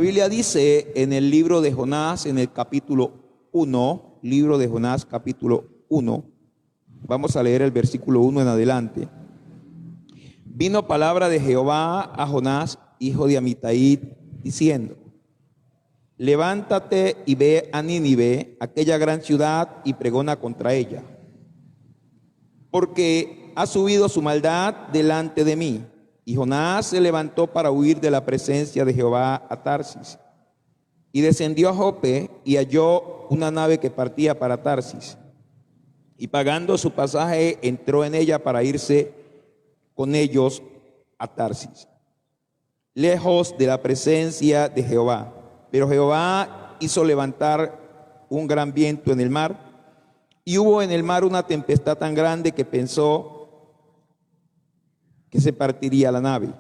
La Biblia dice en el libro de Jonás, en el capítulo 1, libro de Jonás, capítulo 1, vamos a leer el versículo 1 en adelante. Vino palabra de Jehová a Jonás, hijo de Amitai, diciendo: levántate y ve a Nínive, aquella gran ciudad, y pregona contra ella, porque ha subido su maldad delante de mí. Y Jonás se levantó para huir de la presencia de Jehová a Tarsis, y descendió a Jope y halló una nave que partía para Tarsis, y pagando su pasaje entró en ella para irse con ellos a Tarsis, lejos de la presencia de Jehová. Pero Jehová hizo levantar un gran viento en el mar, y hubo en el mar una tempestad tan grande que pensó que se partiría la nave.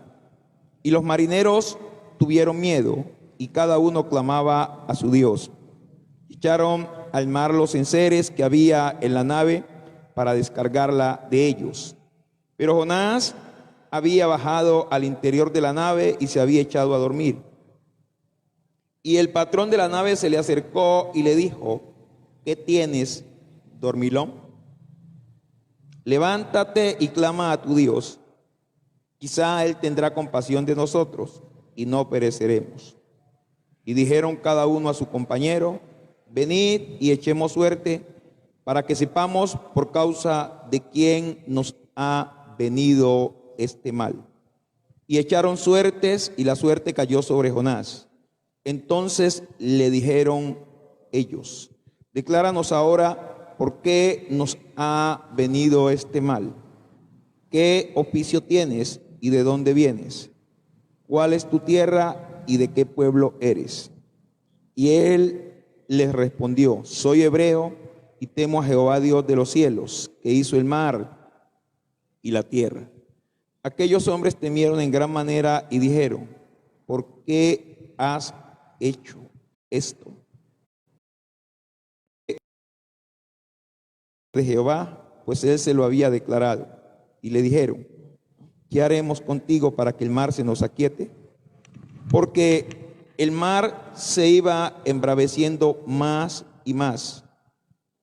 Y los marineros tuvieron miedo, y cada uno clamaba a su Dios. Echaron al mar los enseres que había en la nave para descargarla de ellos. Pero Jonás había bajado al interior de la nave y se había echado a dormir. Y el patrón de la nave se le acercó y le dijo: ¿qué tienes, dormilón? Levántate y clama a tu Dios. Quizá él tendrá compasión de nosotros y no pereceremos. Y dijeron cada uno a su compañero: venid y echemos suerte, para que sepamos por causa de quién nos ha venido este mal. Y echaron suertes, y la suerte cayó sobre Jonás. Entonces le dijeron ellos: decláranos ahora por qué nos ha venido este mal. ¿Qué oficio tienes y de dónde vienes? ¿Cuál es tu tierra y de qué pueblo eres? Y él les respondió: soy hebreo y temo a Jehová Dios de los cielos, que hizo el mar y la tierra. Aquellos hombres temieron en gran manera y dijeron: ¿por qué has hecho esto? De Jehová, pues él se lo había declarado. Y le dijeron: ¿qué haremos contigo para que el mar se nos aquiete? Porque el mar se iba embraveciendo más y más.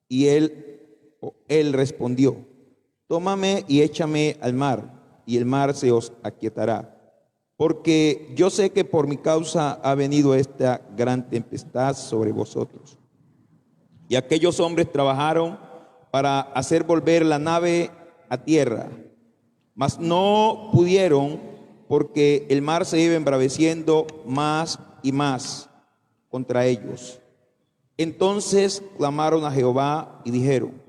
Y él respondió: tómame y échame al mar, y el mar se os aquietará. Porque yo sé que por mi causa ha venido esta gran tempestad sobre vosotros. Y aquellos hombres trabajaron para hacer volver la nave a tierra, mas no pudieron, porque el mar se iba embraveciendo más y más contra ellos. Entonces clamaron a Jehová y dijeron: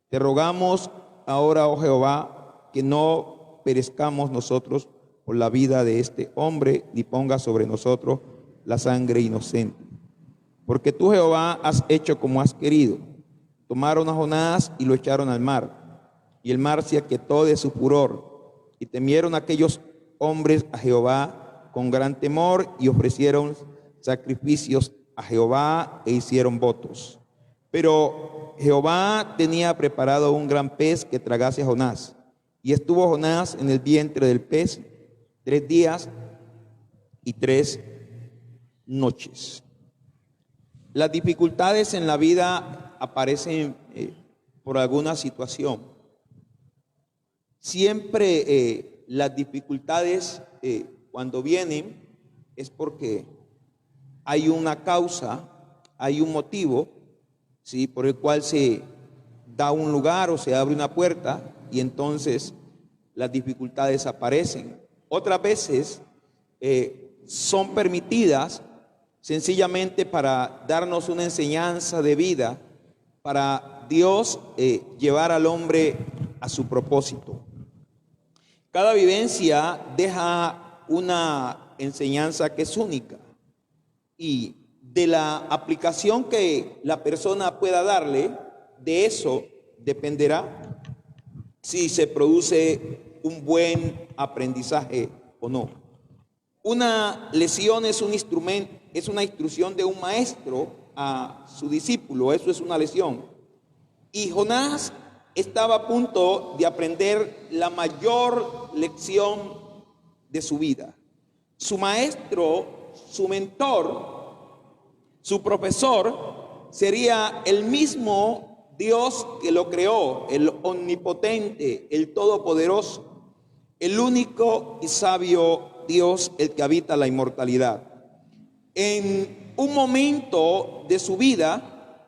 te rogamos ahora, oh Jehová, que no perezcamos nosotros por la vida de este hombre, ni ponga sobre nosotros la sangre inocente. Porque tú, Jehová, has hecho como has querido. Tomaron a Jonás y lo echaron al mar, y el mar se aquietó de su furor. Y temieron aquellos hombres a Jehová con gran temor, y ofrecieron sacrificios a Jehová e hicieron votos. Pero Jehová tenía preparado un gran pez que tragase a Jonás. Y estuvo Jonás en el vientre del pez 3 días y 3 noches. Las dificultades en la vida aparecen por alguna situación. Siempre las dificultades cuando vienen es porque hay una causa, hay un motivo, ¿sí?, por el cual se da un lugar o se abre una puerta, y entonces las dificultades aparecen. Otras veces son permitidas sencillamente para darnos una enseñanza de vida, para Dios llevar al hombre a su propósito. Cada vivencia deja una enseñanza que es única, y de la aplicación que la persona pueda darle, de eso dependerá si se produce un buen aprendizaje o no. Una lección es un instrumento, es una instrucción de un maestro a su discípulo, eso es una lección. Y Jonás estaba a punto de aprender la mayor lección de su vida. Su maestro su mentor, su profesor, sería el mismo Dios que lo creó, el omnipotente, el todopoderoso, el único y sabio Dios, el que habita la inmortalidad. En un momento de su vida,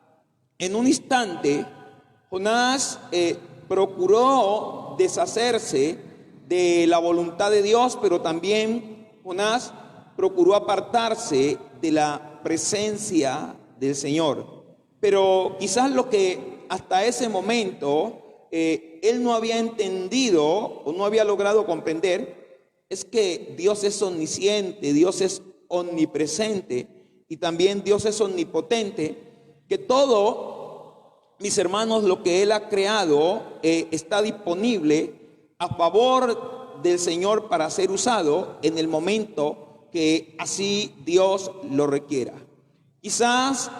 en un instante, Jonás procuró deshacerse de la voluntad de Dios, pero también Jonás procuró apartarse de la presencia del Señor. Pero quizás lo que hasta ese momento él no había entendido o no había logrado comprender es que Dios es omnisciente, Dios es omnipresente y también Dios es omnipotente, que todo, mis hermanos, lo que Él ha creado está disponible a favor del Señor para ser usado en el momento que así Dios lo requiera. Quizás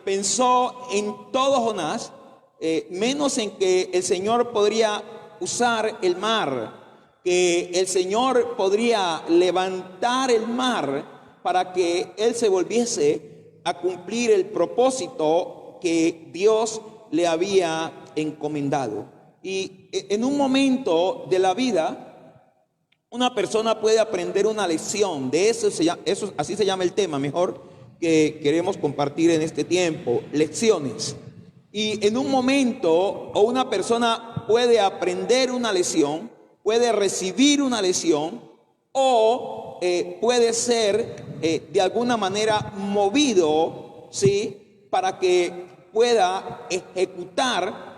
pensó en todo Jonás, menos en que el Señor podría usar el mar, que el Señor podría levantar el mar para que Él se volviese a cumplir el propósito que Dios le había encomendado. Y en un momento de la vida, una persona puede aprender una lección. De eso, así se llama el tema mejor que queremos compartir en este tiempo, lecciones. Y en un momento o una persona puede aprender una lección, puede recibir una lección o puede ser de alguna manera movido, ¿sí?, para que pueda ejecutar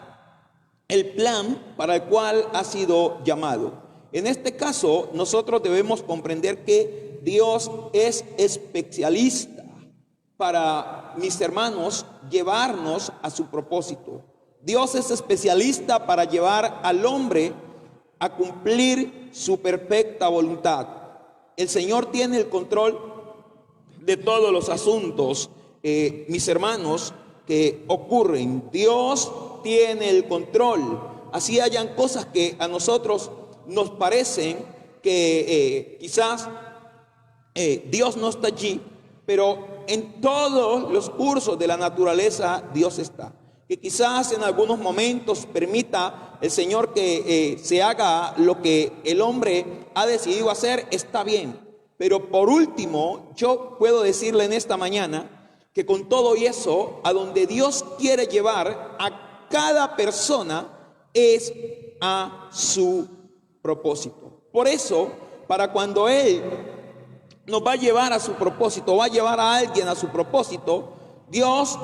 el plan para el cual ha sido llamado. En este caso, nosotros debemos comprender que Dios es especialista para, mis hermanos, llevarnos a su propósito. Dios es especialista para llevar al hombre a cumplir su perfecta voluntad. El Señor tiene el control de todos los asuntos, mis hermanos, que ocurren. Dios tiene el control. Así hayan cosas que a nosotros nos parecen que quizás Dios no está allí, pero en todos los cursos de la naturaleza Dios está. Que quizás en algunos momentos permita el Señor que se haga lo que el hombre ha decidido hacer, está bien. Pero por último, yo puedo decirle en esta mañana que con todo y eso, a donde Dios quiere llevar a cada persona es a su propósito. Por eso, para cuando Él nos va a llevar a su propósito, va a llevar a alguien a su propósito, Dios,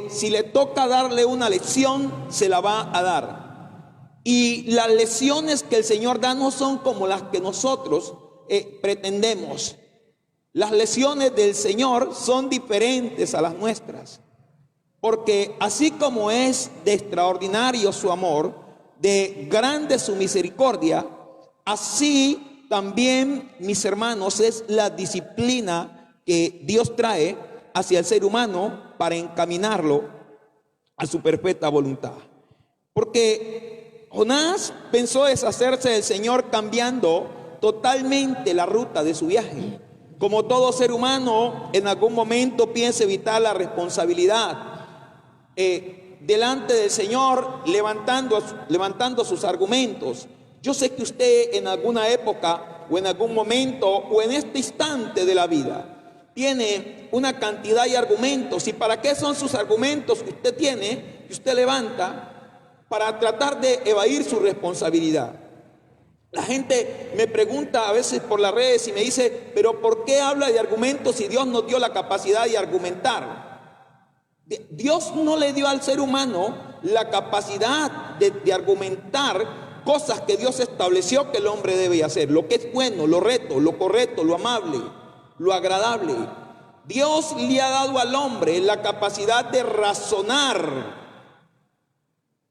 si le toca darle una lección, se la va a dar. Y las lecciones que el Señor da no son como las que nosotros pretendemos. Las lecciones del Señor son diferentes a las nuestras. Porque así como es de extraordinario su amor, de grande su misericordia, así también, mis hermanos, es la disciplina que Dios trae hacia el ser humano para encaminarlo a su perfecta voluntad. Porque Jonás pensó deshacerse del Señor cambiando totalmente la ruta de su viaje. Como todo ser humano, en algún momento piensa evitar la responsabilidad delante del Señor, levantando sus argumentos. Yo sé que usted en alguna época o en algún momento o en este instante de la vida tiene una cantidad de argumentos. ¿Y para qué son sus argumentos que usted tiene, que usted levanta? Para tratar de evadir su responsabilidad. La gente me pregunta a veces por las redes y me dice, pero ¿por qué habla de argumentos si Dios nos dio la capacidad de argumentar? Dios no le dio al ser humano la capacidad de argumentar cosas que Dios estableció que el hombre debe hacer, lo que es bueno, lo recto, lo correcto, lo amable, lo agradable. Dios le ha dado al hombre la capacidad de razonar,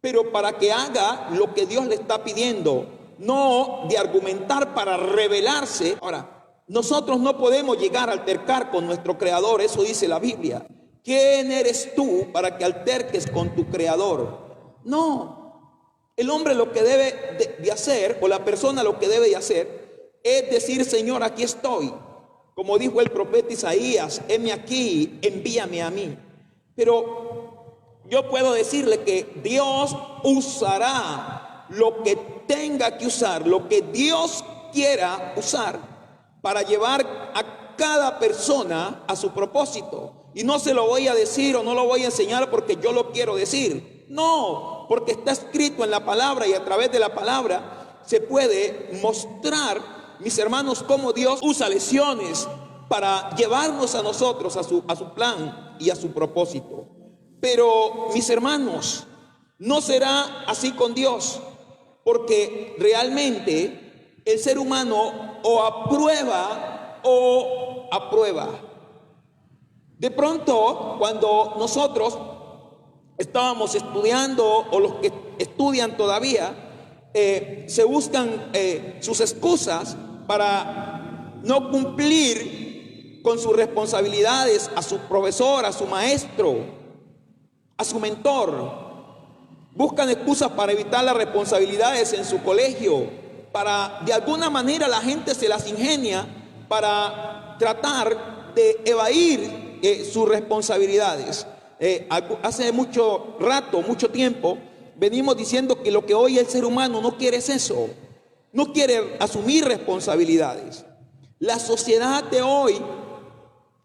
pero para que haga lo que Dios le está pidiendo, no de argumentar para rebelarse. Ahora, nosotros no podemos llegar a altercar con nuestro Creador, eso dice la Biblia. ¿Quién eres tú para que alterques con tu Creador? No, el hombre lo que debe de hacer, o la persona lo que debe de hacer, es decir, Señor, aquí estoy. Como dijo el profeta Isaías, heme aquí, envíame a mí. Pero yo puedo decirle que Dios usará lo que tenga que usar, lo que Dios quiera usar para llevar a cada persona a su propósito. Y no se lo voy a decir o no lo voy a enseñar porque yo lo quiero decir. No, porque está escrito en la palabra y a través de la palabra se puede mostrar, mis hermanos, cómo Dios usa lesiones para llevarnos a nosotros a su plan y a su propósito. Pero, mis hermanos, no será así con Dios, porque realmente el ser humano o aprueba o aprueba. De pronto, cuando nosotros estábamos estudiando, o los que estudian todavía, se buscan sus excusas para no cumplir con sus responsabilidades a su profesor, a su maestro, a su mentor. Buscan excusas para evitar las responsabilidades en su colegio, para de alguna manera la gente se las ingenia para tratar de evadir sus responsabilidades. Hace mucho rato, mucho tiempo, venimos diciendo que lo que hoy el ser humano no quiere es eso, no quiere asumir responsabilidades. La sociedad de hoy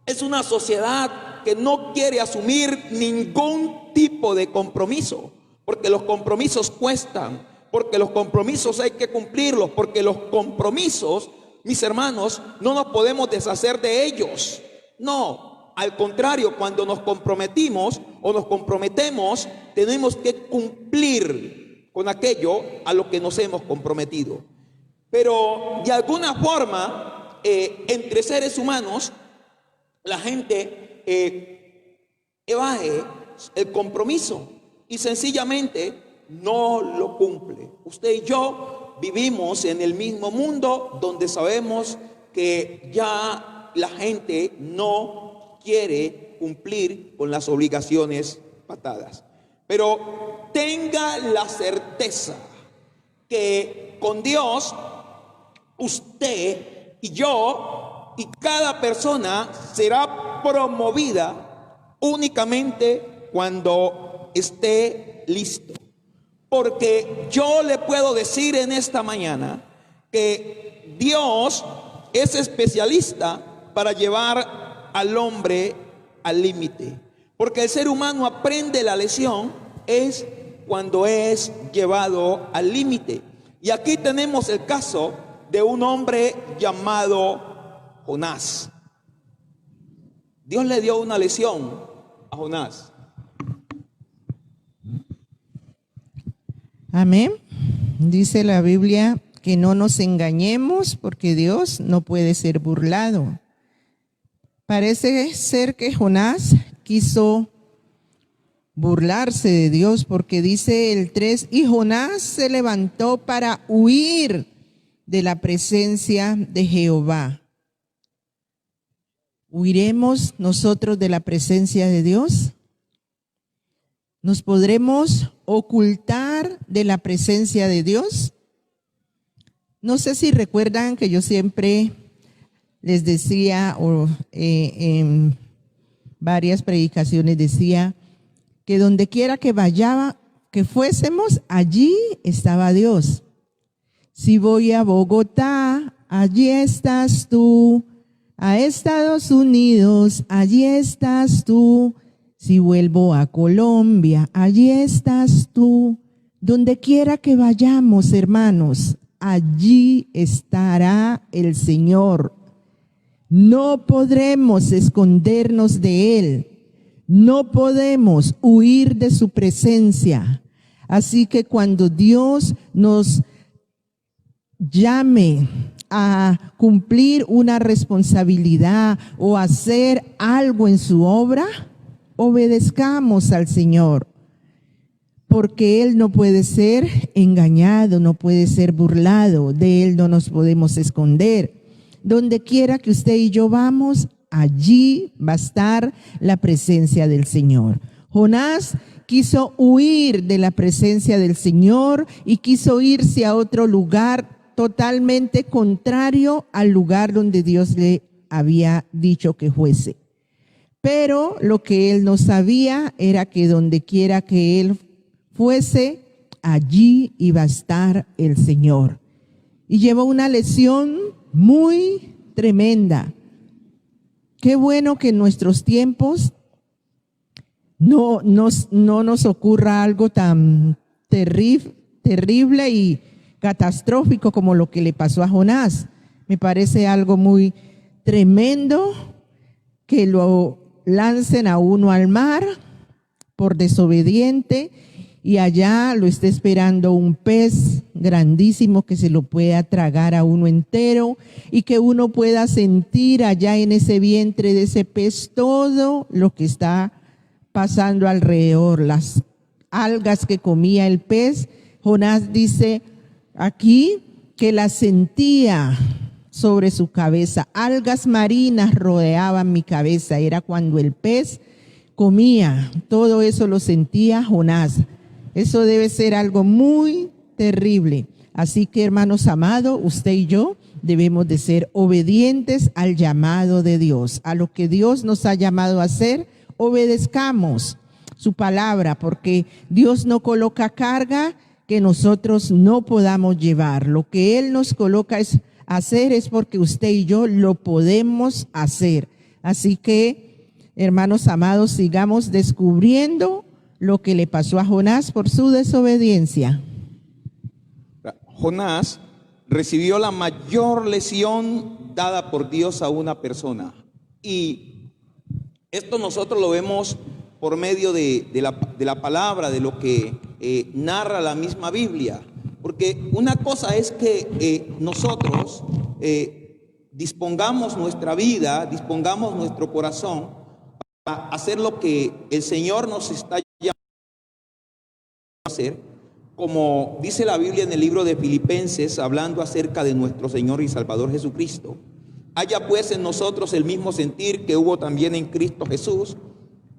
es una sociedad que no quiere asumir ningún tipo de compromiso, porque los compromisos cuestan, porque los compromisos hay que cumplirlos, porque los compromisos, mis hermanos, no nos podemos deshacer de ellos. No, al contrario, cuando nos comprometimos o nos comprometemos, tenemos que cumplir con aquello a lo que nos hemos comprometido. Pero de alguna forma, entre seres humanos, la gente evade el compromiso y sencillamente no lo cumple. Usted y yo vivimos en el mismo mundo donde sabemos que ya la gente no quiere cumplir con las obligaciones pactadas. Pero tenga la certeza que con Dios, usted y yo y cada persona será promovida únicamente cuando esté listo. Porque yo le puedo decir en esta mañana que Dios es especialista para llevar al hombre al límite. Porque el ser humano aprende la lección es cuando es llevado al límite. Y aquí tenemos el caso de un hombre llamado Jonás. Dios le dio una lección a Jonás. Amén. Dice la Biblia que no nos engañemos porque Dios no puede ser burlado. Parece ser que Jonás quiso burlarse de Dios porque dice el 3, y Jonás se levantó para huir de la presencia de Jehová. ¿Huiremos nosotros de la presencia de Dios? ¿Nos podremos ocultar de la presencia de Dios? No sé si recuerdan que yo siempre les decía, o en varias predicaciones decía, que donde quiera que vaya, que fuésemos, allí estaba Dios. Si voy a Bogotá, allí estás tú. A Estados Unidos, allí estás tú. Si vuelvo a Colombia, allí estás tú. Donde quiera que vayamos, hermanos, allí estará el Señor. No podremos escondernos de Él. No podemos huir de su presencia. Así que cuando Dios nos llame a cumplir una responsabilidad o hacer algo en su obra, obedezcamos al Señor, porque Él no puede ser engañado, no puede ser burlado, de Él no nos podemos esconder. Donde quiera que usted y yo vamos, allí va a estar la presencia del Señor. Jonás quiso huir de la presencia del Señor y quiso irse a otro lugar totalmente contrario al lugar donde Dios le había dicho que fuese. Pero lo que él no sabía era que donde quiera que él fuese, allí iba a estar el Señor. Y llevó una lección muy tremenda. Qué bueno que en nuestros tiempos no nos ocurra algo tan terrible y catastrófico como lo que le pasó a Jonás. Me parece algo muy tremendo que lo lancen a uno al mar por desobediente y allá lo está esperando un pez grandísimo que se lo pueda tragar a uno entero y que uno pueda sentir allá en ese vientre de ese pez todo lo que está pasando alrededor, las algas que comía el pez. Jonás dice aquí que las sentía sobre su cabeza, algas marinas rodeaban mi cabeza, era cuando el pez comía, todo eso lo sentía Jonás. Eso debe ser algo muy terrible. Así que, hermanos amados, usted y yo debemos de ser obedientes al llamado de Dios, a lo que Dios nos ha llamado a hacer. Obedezcamos su palabra, porque Dios no coloca carga que nosotros no podamos llevar. Lo que Él nos coloca es hacer, es porque usted y yo lo podemos hacer. Así que, hermanos amados, sigamos descubriendo lo que le pasó a Jonás por su desobediencia. Jonás recibió la mayor lección dada por Dios a una persona. Y esto nosotros lo vemos por medio de la palabra, de lo que narra la misma Biblia. Porque una cosa es que nosotros dispongamos nuestra vida, dispongamos nuestro corazón para hacer lo que el Señor nos está llamando a hacer, como dice la Biblia en el libro de Filipenses, hablando acerca de nuestro Señor y Salvador Jesucristo. Haya pues en nosotros el mismo sentir que hubo también en Cristo Jesús,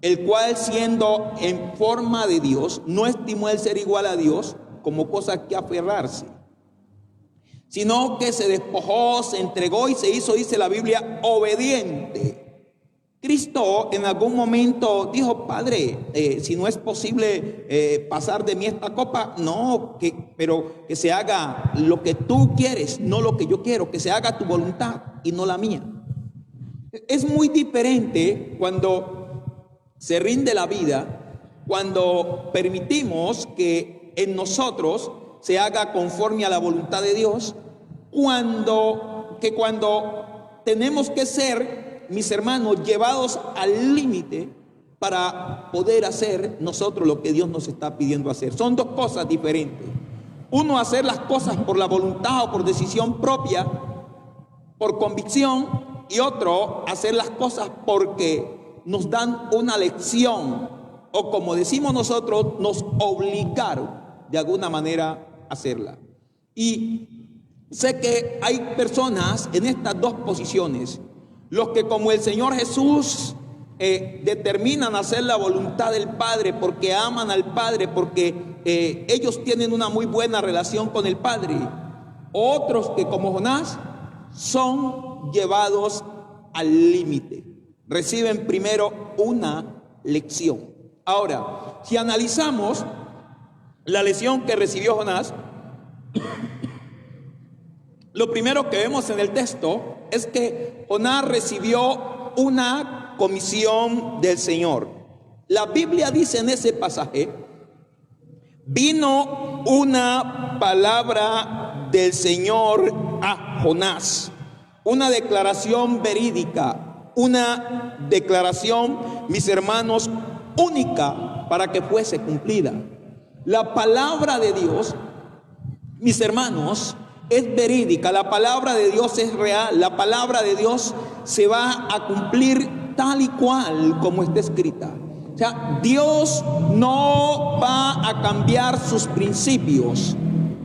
el cual siendo en forma de Dios, no estimó el ser igual a Dios como cosa que aferrarse, sino que se despojó, se entregó y se hizo, dice la Biblia, obediente. Cristo en algún momento dijo: Padre, si no es posible pasar de mí esta copa, no, pero que se haga lo que tú quieres, no lo que yo quiero, que se haga tu voluntad y no la mía. Es muy diferente cuando se rinde la vida, cuando permitimos que en nosotros se haga conforme a la voluntad de Dios, cuando tenemos que ser, mis hermanos, llevados al límite para poder hacer nosotros lo que Dios nos está pidiendo hacer. Son dos cosas diferentes. Uno, hacer las cosas por la voluntad o por decisión propia, por convicción, y otro, hacer las cosas porque nos dan una lección, o como decimos nosotros, nos obligaron de alguna manera a hacerla. Y sé que hay personas en estas dos posiciones, los que como el Señor Jesús determinan hacer la voluntad del Padre porque aman al Padre, porque ellos tienen una muy buena relación con el Padre. Otros que como Jonás son llevados al límite, reciben primero una lección. Ahora, si analizamos la lección que recibió Jonás, lo primero que vemos en el texto es que Jonás recibió una comisión del Señor. La Biblia dice en ese pasaje: vino una palabra del Señor a Jonás, una declaración verídica, una declaración, mis hermanos, única para que fuese cumplida. La palabra de Dios, mis hermanos, es verídica, la palabra de Dios es real, la palabra de Dios se va a cumplir tal y cual como está escrita. O sea, Dios no va a cambiar sus principios,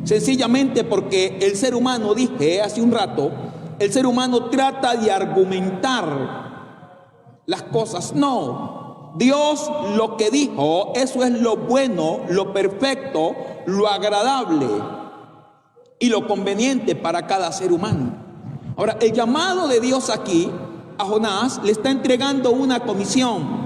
sencillamente porque el ser humano, dije hace un rato, el ser humano trata de argumentar las cosas. No, Dios lo que dijo, eso es lo bueno, lo perfecto, lo agradable y lo conveniente para cada ser humano. Ahora, el llamado de Dios aquí a Jonás, le está entregando una comisión.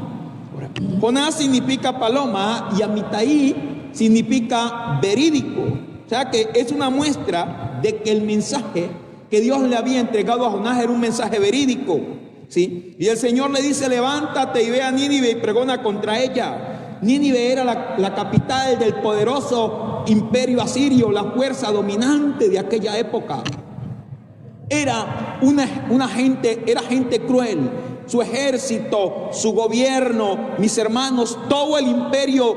Jonás significa paloma y Amitai significa verídico. O sea que es una muestra de que el mensaje que Dios le había entregado a Jonás era un mensaje verídico, ¿sí? Y el Señor le dice: levántate y ve a Nínive y pregona contra ella. Nínive era la capital del poderoso imperio asirio, la fuerza dominante de aquella época. Era gente cruel. Su ejército, su gobierno, mis hermanos, todo el imperio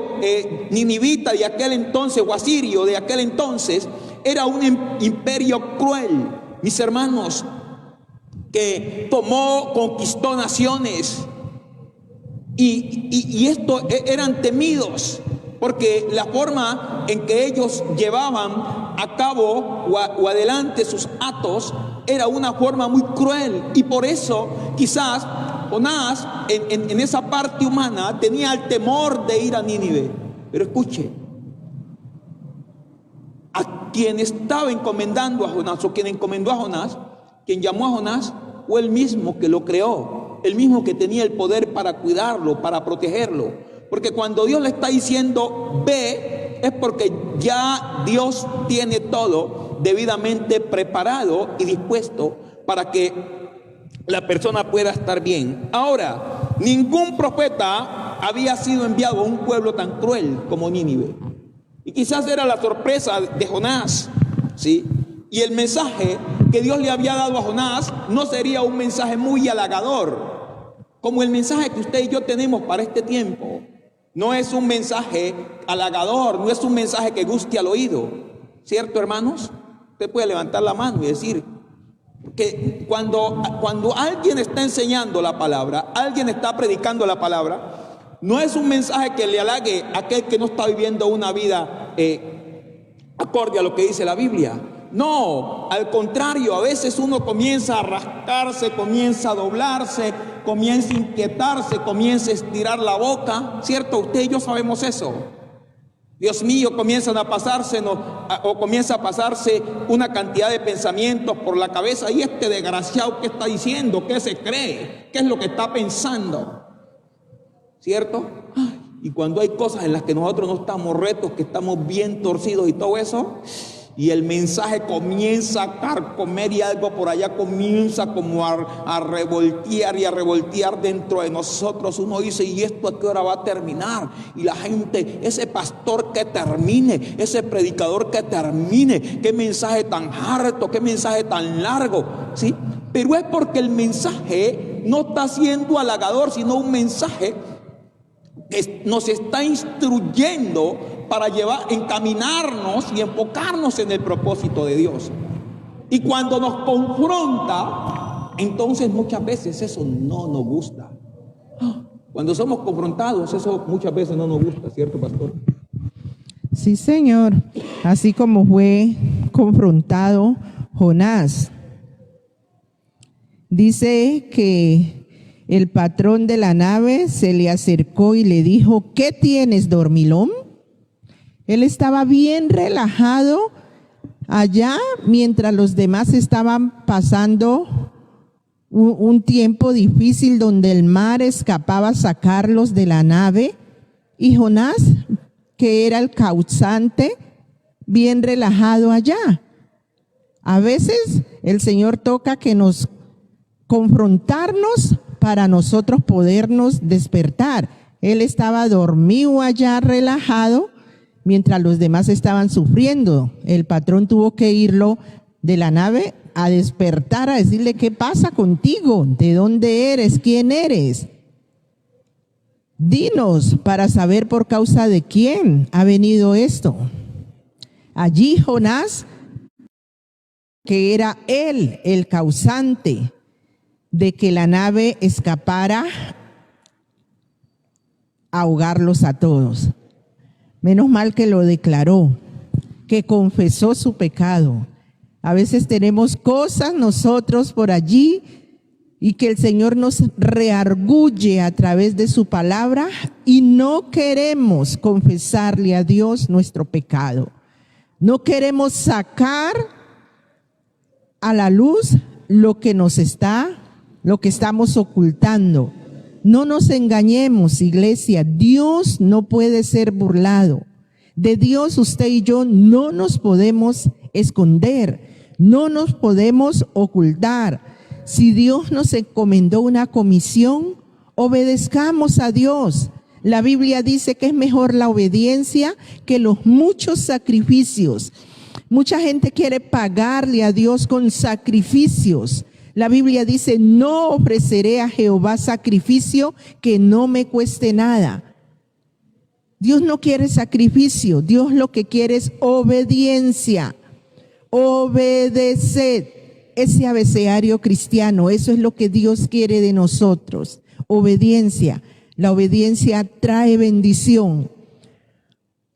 ninivita de aquel entonces, o asirio de aquel entonces, era un imperio cruel, mis hermanos, que conquistó naciones. Y esto eran temidos, porque la forma en que ellos llevaban a cabo o adelante sus actos era una forma muy cruel. Y por eso quizás Jonás en esa parte humana tenía el temor de ir a Nínive. Pero escuche, a quien estaba encomendando a Jonás, o quien encomendó a Jonás, quien llamó a Jonás, fue el mismo que lo creó, el mismo que tenía el poder para cuidarlo, para protegerlo. Porque cuando Dios le está diciendo ve, es porque ya Dios tiene todo debidamente preparado y dispuesto para que la persona pueda estar bien. Ahora, ningún profeta había sido enviado a un pueblo tan cruel como Nínive. Y quizás era la sorpresa de Jonás, ¿sí? Y el mensaje que Dios le había dado a Jonás no sería un mensaje muy halagador, como el mensaje que usted y yo tenemos para este tiempo. No es un mensaje halagador, no es un mensaje que guste al oído, ¿cierto, hermanos? Usted puede levantar la mano y decir que cuando alguien está enseñando la palabra, alguien está predicando la palabra, no es un mensaje que le halague a aquel que no está viviendo una vida acorde a lo que dice la Biblia. No, al contrario, a veces uno comienza a rascarse, comienza a doblarse, comienza a inquietarse, comienza a estirar la boca, ¿cierto? Usted y yo sabemos eso. Dios mío, comienza a pasarse una cantidad de pensamientos por la cabeza. Y este desgraciado, ¿qué está diciendo? ¿Qué se cree? ¿Qué es lo que está pensando? ¿Cierto? Y cuando hay cosas en las que nosotros no estamos retos, que estamos bien torcidos y todo eso, y el mensaje comienza a carcomer y algo por allá comienza como a revoltear y a revoltear dentro de nosotros, uno dice: ¿y esto a qué hora va a terminar? Y la gente, ese pastor que termine, ese predicador que termine, qué mensaje tan harto, qué mensaje tan largo, ¿sí? Pero es porque el mensaje no está siendo halagador, sino un mensaje que nos está instruyendo para encaminarnos y enfocarnos en el propósito de Dios. Y cuando nos confronta, entonces muchas veces eso no nos gusta. Cuando somos confrontados, eso muchas veces no nos gusta, ¿cierto, pastor? Sí, Señor. Así como fue confrontado Jonás. Dice que el patrón de la nave se le acercó y le dijo: ¿qué tienes, dormilón? Él estaba bien relajado allá mientras los demás estaban pasando un tiempo difícil donde el mar escapaba a sacarlos de la nave. Y Jonás, que era el causante, bien relajado allá. A veces el Señor toca que nos confrontarnos para nosotros podernos despertar. Él estaba dormido allá, relajado, mientras los demás estaban sufriendo. El patrón tuvo que irlo de la nave a despertar, a decirle: ¿qué pasa contigo? ¿De dónde eres? ¿Quién eres? Dinos, para saber por causa de quién ha venido esto. Allí Jonás, que era él el causante de que la nave escapara, a ahogarlos a todos. Menos mal que lo declaró, que confesó su pecado. A veces tenemos cosas nosotros por allí y que el Señor nos reargulle a través de su palabra y no queremos confesarle a Dios nuestro pecado. No queremos sacar a la luz lo que nos está lo que estamos ocultando. No nos engañemos, iglesia. Dios no puede ser burlado. De Dios usted y yo no nos podemos esconder, no nos podemos ocultar. Si Dios nos encomendó una comisión, obedezcamos a Dios. La Biblia dice que es mejor la obediencia que los muchos sacrificios. Mucha gente quiere pagarle a Dios con sacrificios. La Biblia dice, no ofreceré a Jehová sacrificio que no me cueste nada. Dios no quiere sacrificio, Dios lo que quiere es obediencia. Obedeced. Ese abecedario cristiano, eso es lo que Dios quiere de nosotros. Obediencia. La obediencia trae bendición.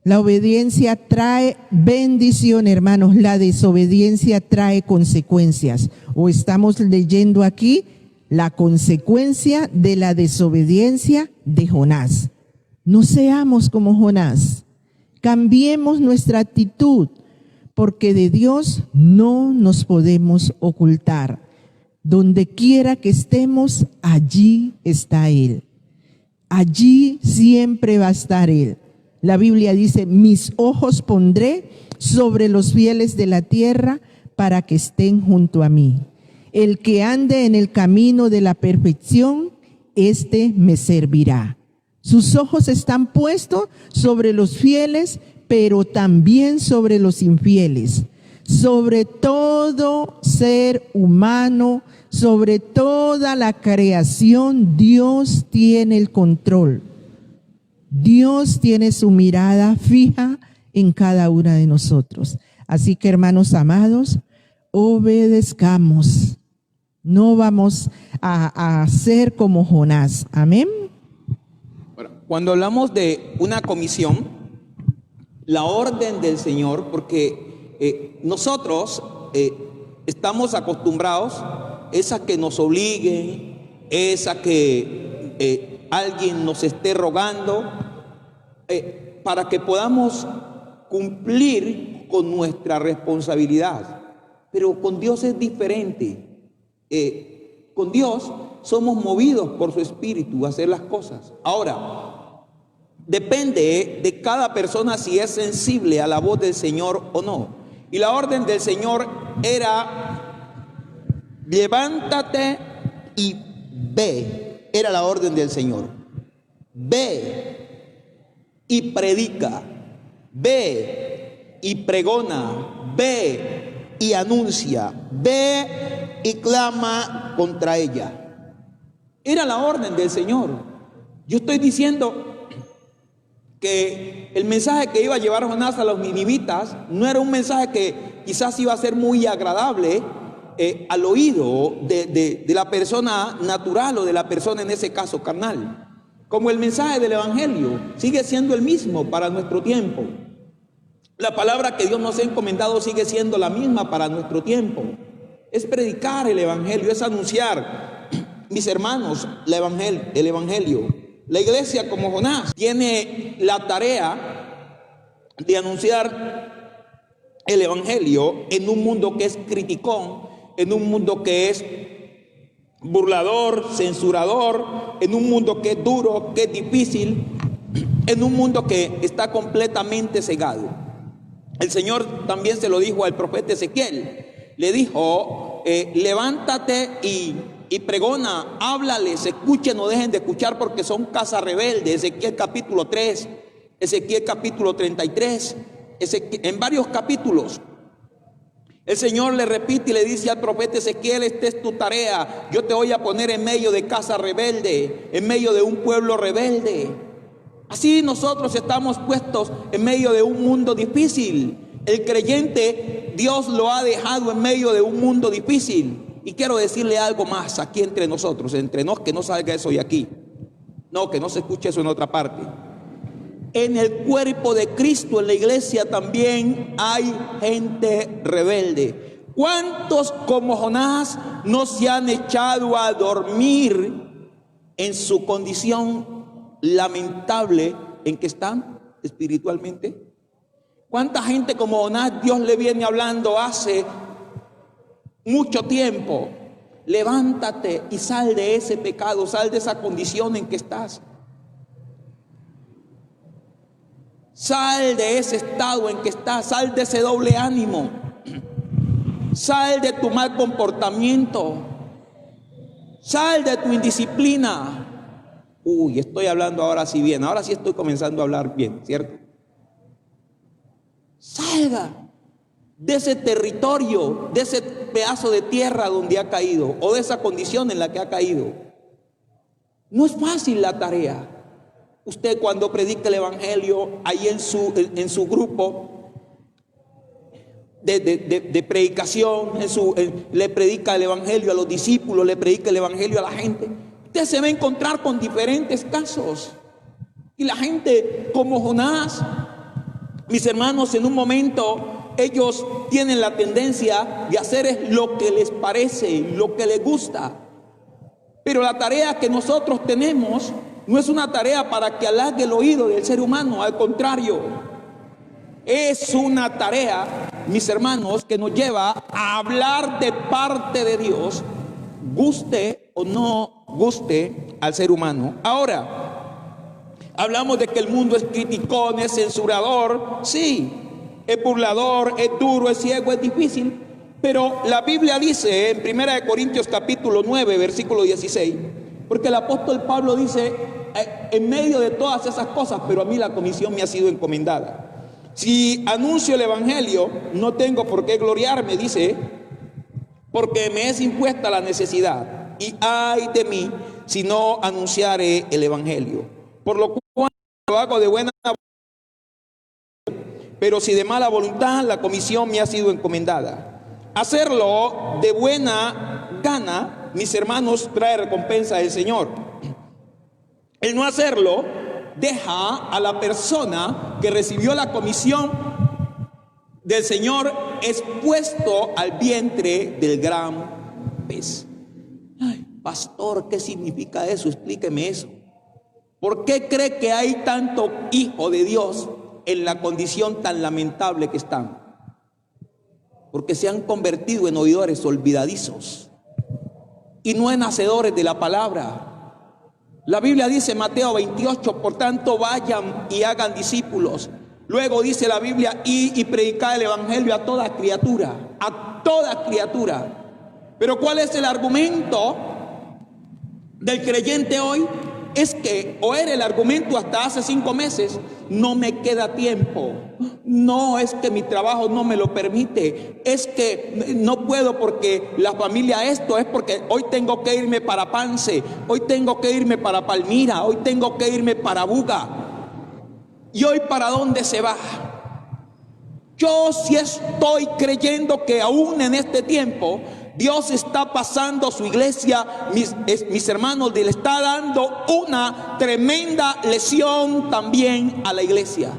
La obediencia trae bendición, hermanos. La desobediencia trae consecuencias. O estamos leyendo aquí la consecuencia de la desobediencia de Jonás. No seamos como Jonás. Cambiemos nuestra actitud, porque de Dios no nos podemos ocultar. Donde quiera que estemos, allí está Él. Allí siempre va a estar Él. La Biblia dice, mis ojos pondré sobre los fieles de la tierra para que estén junto a mí. El que ande en el camino de la perfección, éste me servirá. Sus ojos están puestos sobre los fieles, pero también sobre los infieles, sobre todo ser humano, sobre toda la creación. Dios tiene el control. Dios tiene su mirada fija en cada una de nosotros. Así que, hermanos amados, obedezcamos. No vamos a ser como Jonás. Amén. Bueno, cuando hablamos de una comisión, la orden del Señor, porque nosotros estamos acostumbrados, es a que nos obliguen, es a que alguien nos esté rogando, para que podamos cumplir con nuestra responsabilidad. Pero con Dios es diferente. Con Dios somos movidos por su espíritu a hacer las cosas. Ahora, depende de cada persona si es sensible a la voz del Señor o no. Y la orden del Señor era: levántate y ve. Era la orden del Señor. Ve y predica, ve y pregona, ve y anuncia, ve y clama contra ella. Era la orden del Señor. Yo estoy diciendo que el mensaje que iba a llevar Jonás a los ninivitas no era un mensaje que quizás iba a ser muy agradable al oído de la persona natural o de la persona, en ese caso, carnal. Como el mensaje del Evangelio sigue siendo el mismo para nuestro tiempo. La palabra que Dios nos ha encomendado sigue siendo la misma para nuestro tiempo. Es predicar el Evangelio, es anunciar, mis hermanos, el Evangelio. La iglesia, como Jonás, tiene la tarea de anunciar el Evangelio en un mundo que es criticón, en un mundo que es burlador, censurador, en un mundo que es duro, que es difícil, en un mundo que está completamente cegado. El Señor también se lo dijo al profeta Ezequiel. Le dijo, levántate y pregona, háblales, escuchen, no dejen de escuchar, porque son casa rebelde. Ezequiel capítulo 3, Ezequiel capítulo 33, en varios capítulos. El Señor le repite y le dice al profeta Ezequiel: esta es tu tarea, yo te voy a poner en medio de casa rebelde, en medio de un pueblo rebelde. Así nosotros estamos puestos en medio de un mundo difícil. El creyente, Dios lo ha dejado en medio de un mundo difícil. Y quiero decirle algo más aquí entre nosotros, entre nos, que no salga eso de aquí. No, que no se escuche eso en otra parte. En el cuerpo de Cristo, en la iglesia, también hay gente rebelde. ¿Cuántos como Jonás no se han echado a dormir en su condición lamentable en que están espiritualmente? ¿Cuánta gente como Jonás Dios le viene hablando hace mucho tiempo? levántate y sal de ese pecado, sal de esa condición en que estás. Sal de ese estado en que estás, sal de ese doble ánimo, sal de tu mal comportamiento, sal de tu indisciplina. Uy, estoy hablando ahora sí bien, ahora sí estoy comenzando a hablar bien, ¿cierto? Salga de ese territorio, de ese pedazo de tierra donde ha caído, o de esa condición en la que ha caído. No es fácil la tarea. Usted cuando predica el evangelio ahí en su grupo de predicación, le predica el evangelio a los discípulos, le predica el evangelio a la gente, usted se va a encontrar con diferentes casos. Y la gente como Jonás, mis hermanos, en un momento ellos tienen la tendencia de hacer lo que les parece, lo que les gusta. Pero la tarea que nosotros tenemos no es una tarea para que halague el oído del ser humano, al contrario, es una tarea, mis hermanos, que nos lleva a hablar de parte de Dios, guste o no guste al ser humano. Ahora, hablamos de que el mundo es criticón, es censurador, sí, es burlador, es duro, es ciego, es difícil, pero la Biblia dice en 1 Corintios capítulo 9, versículo 16, porque el apóstol Pablo dice, en medio de todas esas cosas, pero a mí la comisión me ha sido encomendada. Si anuncio el evangelio, no tengo por qué gloriarme, dice, porque me es impuesta la necesidad, y ay de mí si no anunciare el evangelio. Por lo cual lo hago de buena voluntad, pero si de mala voluntad, la comisión me ha sido encomendada. Hacerlo de buena gana, mis hermanos, trae recompensa del Señor. El no hacerlo deja a la persona que recibió la comisión del Señor expuesto al vientre del gran pez. Ay, pastor, ¿qué significa eso? Explíqueme eso. ¿Por qué cree que hay tanto hijo de Dios en la condición tan lamentable que están? Porque se han convertido en oidores olvidadizos y no en hacedores de la palabra. La Biblia dice, Mateo 28, por tanto vayan y hagan discípulos. Luego dice la Biblia, y predicad el evangelio a toda criatura, a toda criatura. Pero ¿cuál es el argumento del creyente hoy? Es que, o era el argumento hasta hace 5 meses, no me queda tiempo. No, es que mi trabajo no me lo permite. Es que no puedo porque la familia esto, es porque hoy tengo que irme para Pance, hoy tengo que irme para Palmira, hoy tengo que irme para Buga. ¿Y hoy para dónde se va? Yo sí estoy creyendo que aún en este tiempo Dios está pasando su iglesia, mis hermanos, le está dando una tremenda lección también a la iglesia.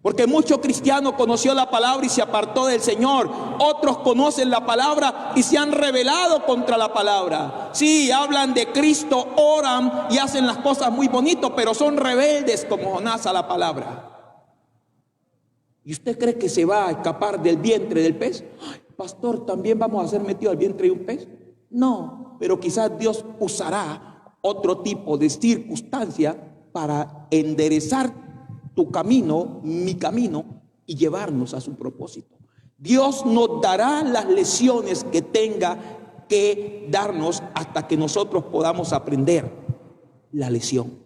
Porque muchos cristianos conoció la palabra y se apartó del Señor. Otros conocen la palabra y se han rebelado contra la palabra. Sí, hablan de Cristo, oran y hacen las cosas muy bonitas, pero son rebeldes como Jonás a la palabra. ¿Y usted cree que se va a escapar del vientre del pez? Ay, pastor, ¿también vamos a ser metidos al vientre de un pez? No, pero quizás Dios usará otro tipo de circunstancia para enderezar tu camino, mi camino, y llevarnos a su propósito. Dios nos dará las lecciones que tenga que darnos hasta que nosotros podamos aprender la lección.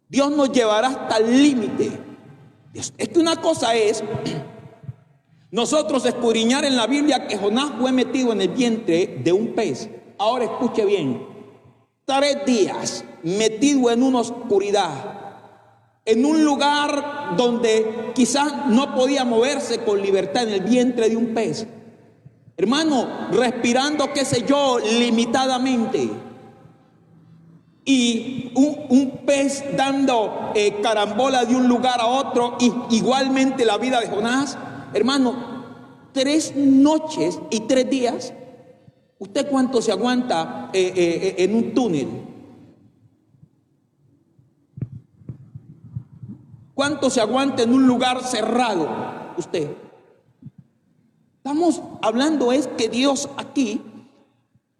Dios nos llevará hasta el límite. Es que una cosa es nosotros escudriñar en la Biblia que Jonás fue metido en el vientre de un pez. Ahora escuche bien, 3 días metido en una oscuridad, en un lugar donde quizás no podía moverse con libertad, en el vientre de un pez. Hermano, respirando, qué sé yo, limitadamente. Y un pez dando carambola de un lugar a otro, y igualmente la vida de Jonás. Hermano, 3 noches y 3 días. ¿Usted cuánto se aguanta en un túnel? ¿Cuánto se aguanta en un lugar cerrado usted? Estamos hablando es que Dios aquí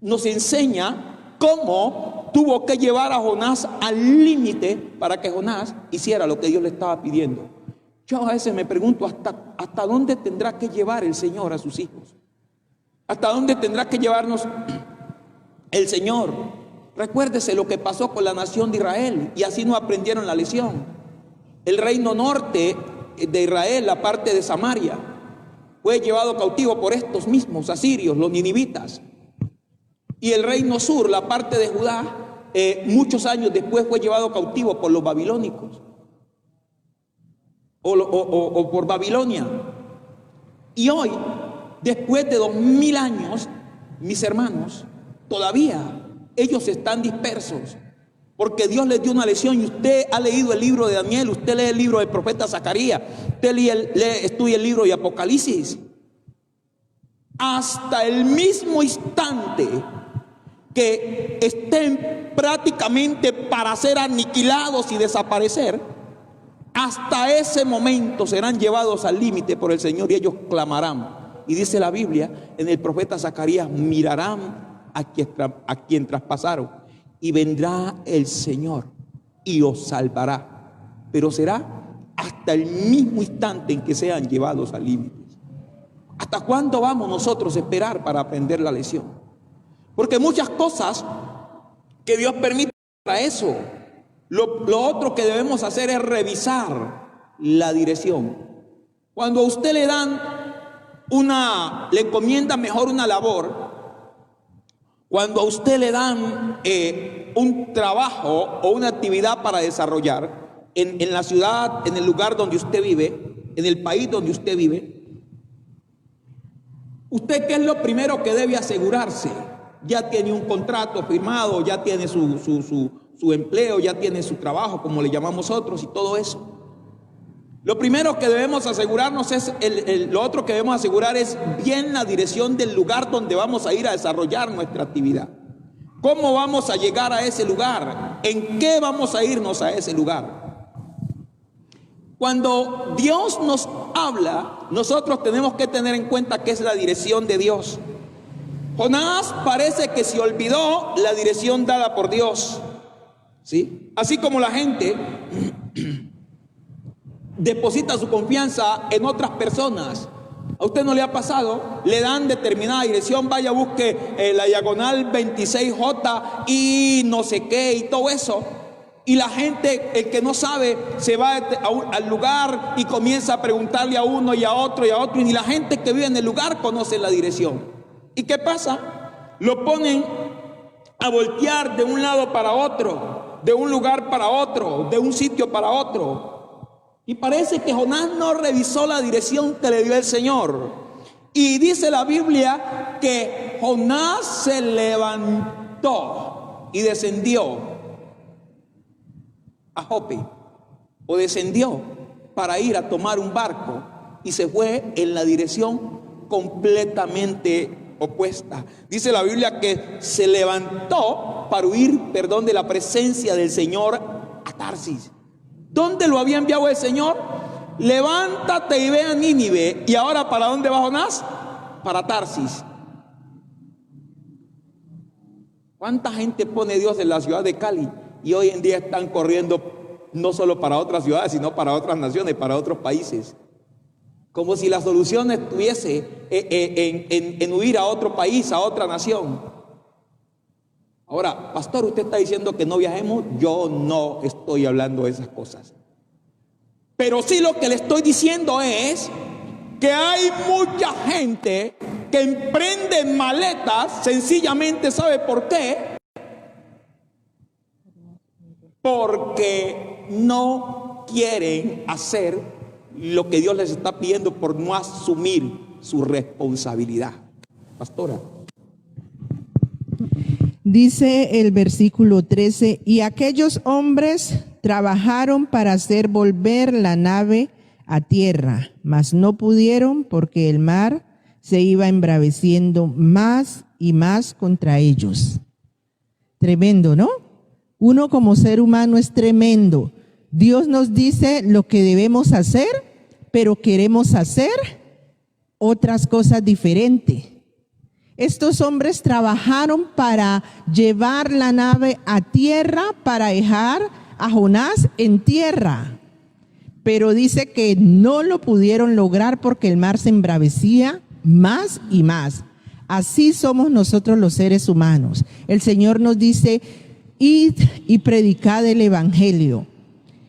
nos enseña cómo tuvo que llevar a Jonás al límite para que Jonás hiciera lo que Dios le estaba pidiendo. Yo a veces me pregunto hasta dónde tendrá que llevar el Señor a sus hijos. ¿Hasta dónde tendrá que llevarnos el Señor? Recuérdese lo que pasó con la nación de Israel y así no aprendieron la lección. El reino norte de Israel, la parte de Samaria, fue llevado cautivo por estos mismos asirios, los ninivitas. Y el reino sur, la parte de Judá, muchos años después fue llevado cautivo por los babilónicos o por Babilonia. Y hoy, después de 2000 años, mis hermanos, todavía ellos están dispersos, porque Dios les dio una lección. Y usted ha leído el libro de Daniel, usted lee el libro del profeta Zacarías, usted estudia el libro de Apocalipsis. Hasta el mismo instante que estén prácticamente para ser aniquilados y desaparecer, hasta ese momento serán llevados al límite por el Señor y ellos clamarán. Y dice la Biblia en el profeta Zacarías: mirarán a quien traspasaron, y vendrá el Señor y os salvará, pero será hasta el mismo instante en que sean llevados al límite. ¿Hasta cuándo vamos nosotros a esperar para aprender la lección? Porque muchas cosas que Dios permite para eso. Lo otro que debemos hacer es revisar la dirección. Cuando a usted le encomiendan mejor una labor, cuando a usted le dan un trabajo o una actividad para desarrollar en la ciudad, en el lugar donde usted vive, en el país donde usted vive, ¿usted qué es lo primero que debe asegurarse? Ya tiene un contrato firmado, ya tiene su empleo, ya tiene su trabajo, como le llamamos nosotros, y todo eso. Lo primero que debemos asegurarnos es, lo otro que debemos asegurar es bien la dirección del lugar donde vamos a ir a desarrollar nuestra actividad. ¿Cómo vamos a llegar a ese lugar? ¿En qué vamos a irnos a ese lugar? Cuando Dios nos habla, nosotros tenemos que tener en cuenta que es la dirección de Dios. Jonás parece que se olvidó la dirección dada por Dios, ¿sí? Así como la gente deposita su confianza en otras personas. ¿A usted no le ha pasado? Le dan determinada dirección, vaya, busque la diagonal 26J y no sé qué y todo eso. Y la gente, el que no sabe, se va al lugar y comienza a preguntarle a uno y a otro y a otro. Y ni la gente que vive en el lugar conoce la dirección. ¿Y qué pasa? Lo ponen a voltear de un lado para otro, de un lugar para otro, de un sitio para otro. Y parece que Jonás no revisó la dirección que le dio el Señor. Y dice la Biblia que Jonás se levantó y descendió a Jope, o descendió para ir a tomar un barco, y se fue en la dirección completamente opuesta. Dice la Biblia que se levantó para huir, de la presencia del Señor a Tarsis. ¿Dónde lo había enviado el Señor? Levántate y ve a Nínive. ¿Y ahora para dónde va Jonás? Para Tarsis. ¿Cuánta gente pone Dios en la ciudad de Cali? Y hoy en día están corriendo no solo para otras ciudades, sino para otras naciones, para otros países. Como si la solución estuviese en huir a otro país, a otra nación. Ahora, pastor, usted está diciendo que no viajemos. Yo no estoy hablando de esas cosas. Pero sí lo que le estoy diciendo es que hay mucha gente que emprende maletas sencillamente, ¿sabe por qué? Porque no quieren hacer lo que Dios les está pidiendo por no asumir su responsabilidad. Pastora. Dice el versículo 13: y aquellos hombres trabajaron para hacer volver la nave a tierra, mas no pudieron, porque el mar se iba embraveciendo más y más contra ellos. Tremendo, ¿no? Uno como ser humano es tremendo. Dios nos dice lo que debemos hacer, pero queremos hacer otras cosas diferentes. Estos hombres trabajaron para llevar la nave a tierra, para dejar a Jonás en tierra. Pero dice que no lo pudieron lograr porque el mar se embravecía más y más. Así somos nosotros los seres humanos. El Señor nos dice, id y predicad el evangelio.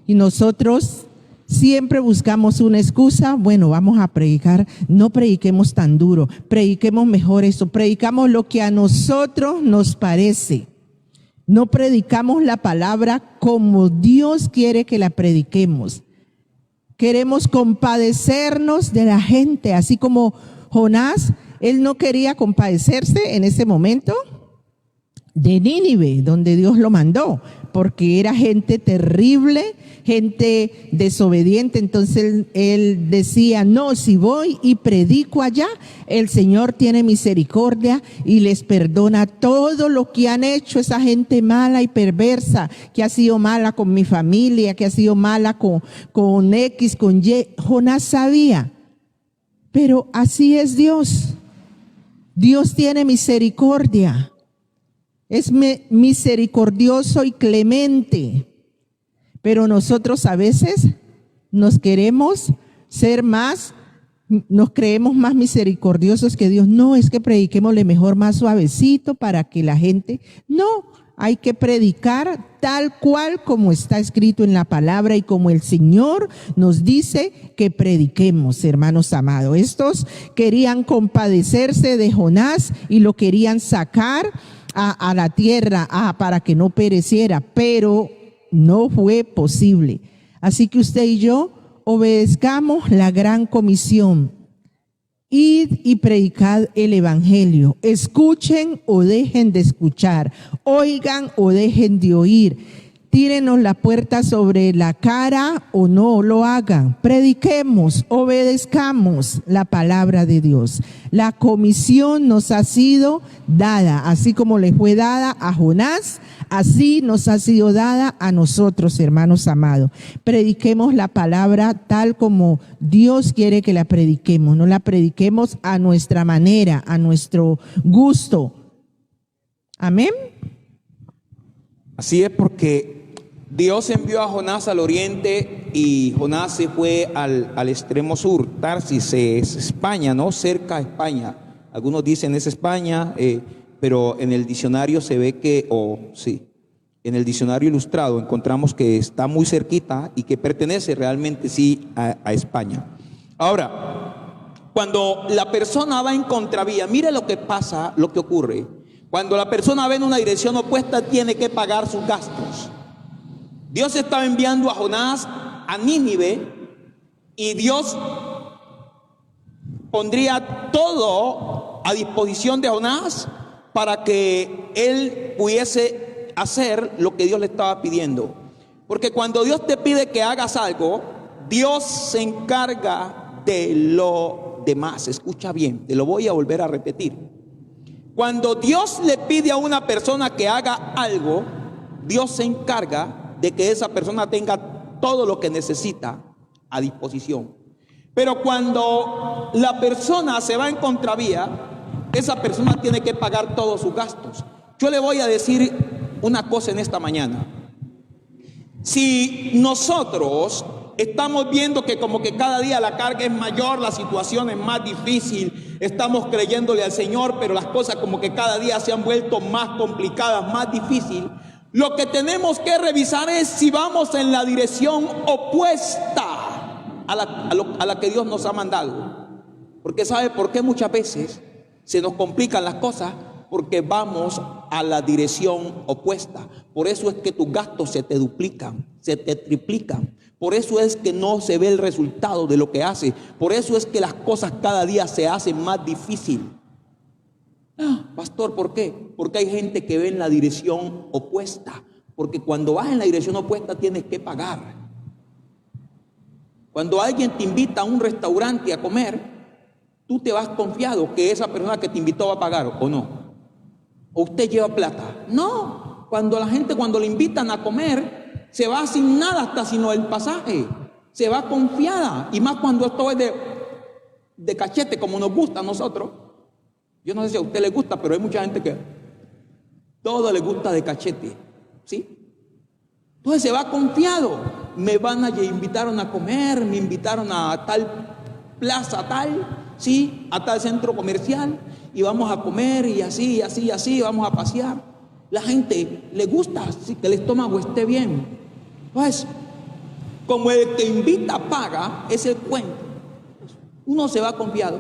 Y nosotros siempre buscamos una excusa. Bueno, vamos a predicar. No prediquemos tan duro. Prediquemos mejor esto. Predicamos lo que a nosotros nos parece. No predicamos la palabra como Dios quiere que la prediquemos. Queremos compadecernos de la gente, así como Jonás, él no quería compadecerse en ese momento de Nínive, donde Dios lo mandó, porque era gente terrible, gente desobediente. Entonces él decía, no, si voy y predico allá, el Señor tiene misericordia y les perdona todo lo que han hecho esa gente mala y perversa, que ha sido mala con mi familia, que ha sido mala con X, con Y. Jonás sabía, pero así es Dios. Dios tiene misericordia. Es misericordioso y clemente, pero nosotros a veces nos queremos ser más, nos creemos más misericordiosos que Dios. No, es que prediquémosle mejor más suavecito para que la gente, no, hay que predicar tal cual como está escrito en la palabra y como el Señor nos dice que prediquemos, hermanos amados. Estos querían compadecerse de Jonás y lo querían sacar a la tierra para que no pereciera, pero no fue posible. Así que usted y yo obedezcamos la gran comisión. Id y predicad el evangelio. Escuchen o dejen de escuchar. Oigan o dejen de oír. Tírenos la puerta sobre la cara o no lo hagan. Prediquemos, obedezcamos la palabra de Dios. La comisión nos ha sido dada, así como le fue dada a Jonás, así nos ha sido dada a nosotros, hermanos amados. Prediquemos la palabra tal como Dios quiere que la prediquemos. No la prediquemos a nuestra manera, a nuestro gusto. Amén. Así es, porque Dios envió a Jonás al oriente y Jonás se fue al extremo sur. Tarsis es España, ¿no? Cerca de España. Algunos dicen es España, pero en el diccionario se ve que, en el diccionario ilustrado encontramos que está muy cerquita y que pertenece realmente sí a España. Ahora, cuando la persona va en contravía, mire lo que pasa, lo que ocurre. Cuando la persona va en una dirección opuesta, tiene que pagar sus gastos. Dios estaba enviando a Jonás a Nínive y Dios pondría todo a disposición de Jonás para que él pudiese hacer lo que Dios le estaba pidiendo. Porque cuando Dios te pide que hagas algo, Dios se encarga de lo demás. Escucha bien, te lo voy a volver a repetir. Cuando Dios le pide a una persona que haga algo, Dios se encarga de que esa persona tenga todo lo que necesita a disposición. Pero cuando la persona se va en contravía, esa persona tiene que pagar todos sus gastos. Yo le voy a decir una cosa en esta mañana. Si nosotros estamos viendo que como que cada día la carga es mayor, la situación es más difícil, estamos creyéndole al Señor, pero las cosas como que cada día se han vuelto más complicadas, más difíciles, lo que tenemos que revisar es si vamos en la dirección opuesta a la que Dios nos ha mandado. Porque ¿sabe por qué muchas veces se nos complican las cosas? Porque vamos a la dirección opuesta. Por eso es que tus gastos se te duplican, se te triplican. Por eso es que no se ve el resultado de lo que haces. Por eso es que las cosas cada día se hacen más difíciles. Pastor, ¿por qué? Porque hay gente que ve en la dirección opuesta. Porque cuando vas en la dirección opuesta tienes que pagar. Cuando alguien te invita a un restaurante a comer, tú te vas confiado que esa persona que te invitó va a pagar, ¿o no? ¿O usted lleva plata? No. Cuando le invitan a comer, se va sin nada hasta sino el pasaje. Se va confiada. Y más cuando esto es de cachete, como nos gusta a nosotros. Yo no sé si a usted le gusta, pero hay mucha gente que todo le gusta de cachete, ¿sí? Entonces se va confiado. Me invitaron a comer, me invitaron a tal plaza tal, ¿sí? A tal centro comercial, y vamos a comer y así, así, así, vamos a pasear. La gente le gusta, ¿sí? Que el estómago esté bien. Pues, como el que invita paga, es el cuento. Uno se va confiado.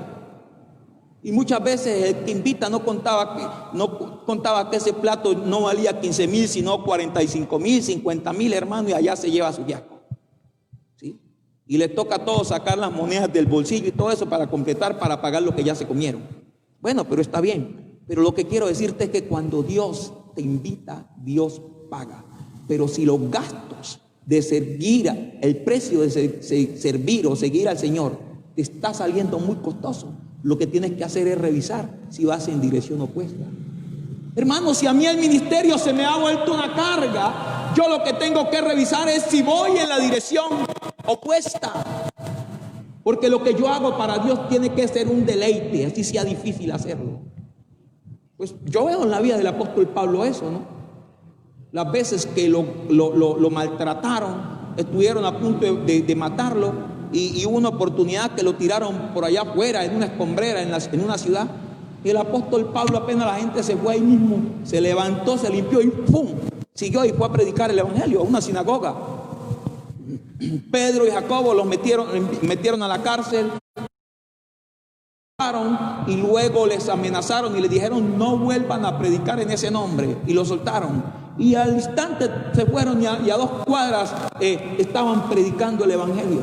Y muchas veces el que invita no contaba que ese plato no valía 15,000, sino 45,000, 50,000, hermano, y allá se lleva su fiasco, ¿sí? Y le toca a todos sacar las monedas del bolsillo y todo eso para completar, para pagar lo que ya se comieron. Bueno, pero está bien. Pero lo que quiero decirte es que cuando Dios te invita, Dios paga. Pero si los gastos de servir, el precio de servir o seguir al Señor te está saliendo muy costoso, lo que tienes que hacer es revisar si vas en dirección opuesta. Hermano, si a mí el ministerio se me ha vuelto una carga, yo lo que tengo que revisar es si voy en la dirección opuesta. Porque lo que yo hago para Dios tiene que ser un deleite, así sea difícil hacerlo. Pues yo veo en la vida del apóstol Pablo eso, ¿no? Las veces que lo maltrataron, estuvieron a punto de matarlo, y hubo una oportunidad que lo tiraron por allá afuera, en una escombrera, en una ciudad. Y el apóstol Pablo, apenas la gente se fue ahí mismo, se levantó, se limpió y ¡pum! Siguió y fue a predicar el evangelio a una sinagoga. Pedro y Jacobo los metieron a la cárcel, y luego les amenazaron y les dijeron: no vuelvan a predicar en ese nombre, y lo soltaron. Y al instante se fueron, y a 2 cuadras estaban predicando el evangelio.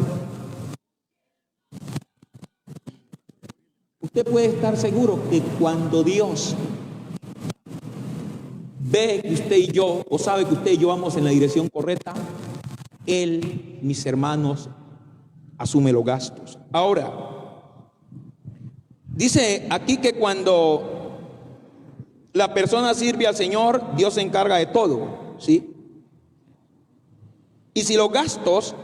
Usted puede estar seguro que cuando Dios ve que usted y yo, o sabe que usted y yo vamos en la dirección correcta, Él, mis hermanos, asume los gastos. Ahora, dice aquí que cuando la persona sirve al Señor, Dios se encarga de todo, ¿sí? Y si los gastos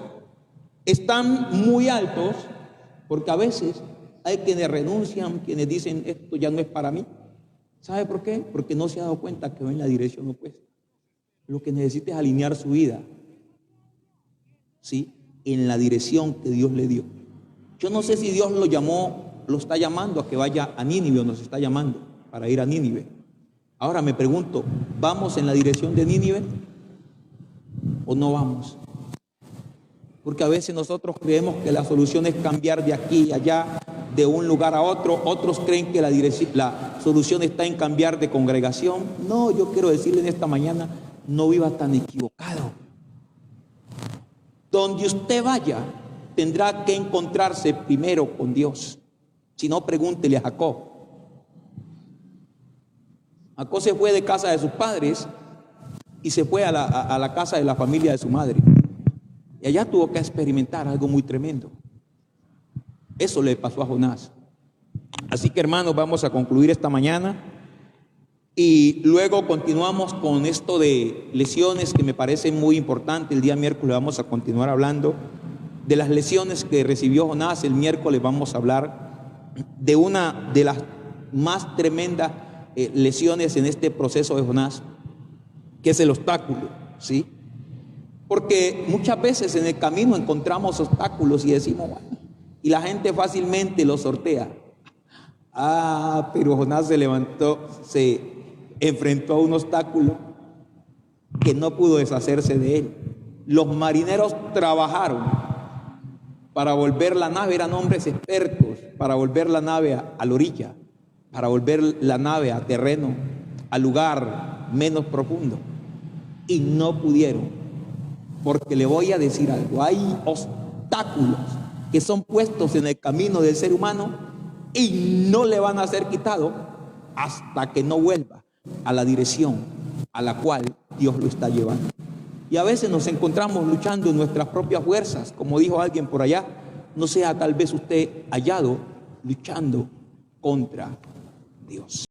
están muy altos, porque a veces hay quienes renuncian, quienes dicen: esto ya no es para mí. ¿Sabe por qué? Porque no se ha dado cuenta que va en la dirección opuesta. Lo que necesita es alinear su vida, ¿sí?, en la dirección que Dios le dio. Yo no sé si Dios lo está llamando a que vaya a Nínive, o nos está llamando para ir a Nínive. Ahora me pregunto, ¿vamos en la dirección de Nínive o no vamos? Porque a veces nosotros creemos que la solución es cambiar de aquí y allá, de un lugar a otro. Otros creen que la solución está en cambiar de congregación. No, yo quiero decirle en esta mañana: no viva tan equivocado. Donde usted vaya, tendrá que encontrarse primero con Dios. Si no, pregúntele a Jacob. Jacob se fue de casa de sus padres y se fue a la casa de la familia de su madre. Y allá tuvo que experimentar algo muy tremendo. Eso le pasó a Jonás. Así que, hermanos, vamos a concluir esta mañana y luego continuamos con esto de lesiones, que me parece muy importante. El día miércoles vamos a continuar hablando de las lesiones que recibió Jonás. El miércoles vamos a hablar de una de las más tremendas lesiones en este proceso de Jonás, que es el obstáculo, ¿sí? Porque muchas veces en el camino encontramos obstáculos y decimos: bueno, y la gente fácilmente los sortea. Pero Jonás se levantó, se enfrentó a un obstáculo que no pudo deshacerse de él. Los marineros trabajaron para volver la nave, eran hombres expertos, para volver la nave a la orilla, para volver la nave a terreno, al lugar menos profundo, y no pudieron. Porque le voy a decir algo: hay obstáculos que son puestos en el camino del ser humano y no le van a ser quitados hasta que no vuelva a la dirección a la cual Dios lo está llevando. Y a veces nos encontramos luchando en nuestras propias fuerzas, como dijo alguien por allá. No sea tal vez usted hallado luchando contra Dios.